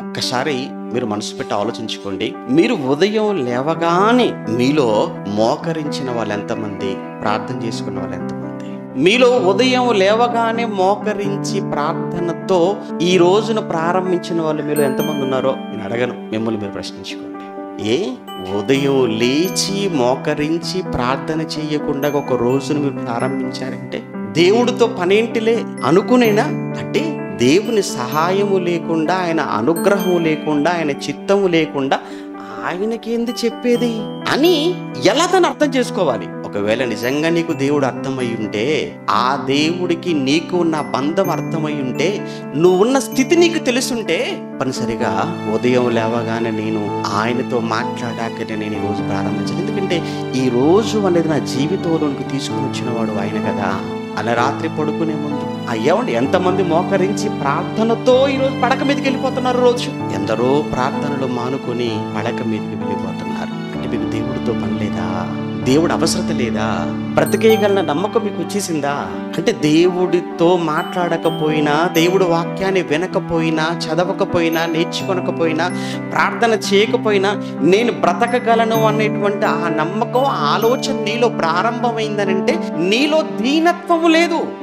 ఒక్కసారి మీరు మనసు పెట్టి ఆలోచించుకోండి. మీరు ఉదయం లేవగానే మీలో మోకరించిన వాళ్ళు ఎంతమంది, ప్రార్థన చేసుకున్న వాళ్ళు ఎంతమంది? మీలో ఉదయం లేవగానే మోకరించి ప్రార్థనతో ఈ రోజును ప్రారంభించిన వాళ్ళు మీలో ఎంతమంది ఉన్నారో నేను అడగను, మిమ్మల్ని మీరు ప్రశ్నించుకోండి. ఉదయం లేచి మోకరించి ప్రార్థన చేయకుండా ఒక రోజును మీరు ప్రారంభించారంటే దేవుడితో పనేంటిలే అనుకునేనా? అంటే దేవుని సహాయము లేకుండా, ఆయన అనుగ్రహము లేకుండా, ఆయన చిత్తము లేకుండా ఆయనకేంది చెప్పేది అని ఎలా తను అర్థం చేసుకోవాలి? ఒకవేళ నిజంగా నీకు దేవుడు అర్థమై ఉంటే, ఆ దేవుడికి నీకు ఉన్న బంధం అర్థమై ఉంటే, నువ్వున్న స్థితి నీకు తెలుసుంటే, తప్పనిసరిగా ఉదయం లేవగానే నేను ఆయనతో మాట్లాడాకనే నేను ఈ రోజు ప్రారంభించాను. ఎందుకంటే ఈ రోజు అనేది నా జీవితంలోనికి తీసుకుని వచ్చిన వాడు ఆయన కదా. అలా రాత్రి పడుకునే ముందు అయ్యేవండి ఎంతమంది మోకరించి ప్రార్థనతో ఈరోజు పడక మీదకి వెళ్ళిపోతున్నారు. రోజు ఎందరో ప్రార్థనలు మానుకొని పడక మీదకి వెళ్ళిపోతున్నారు. అంటే మీకు దేవుడితో పని లేదా? దేవుడు అవసరత లేదా? బ్రతికేయగలన నమ్మకం మీకు వచ్చేసిందా? అంటే దేవుడితో మాట్లాడకపోయినా, దేవుడు వాక్యాన్ని వినకపోయినా, చదవకపోయినా, నేర్చుకొనకపోయినా, ప్రార్థన చేయకపోయినా నేను బ్రతకగలను అనేటువంటి ఆ నమ్మకం, ఆలోచన నీలో ప్రారంభమైందనంటే నీలో దీనత్వము లేదు.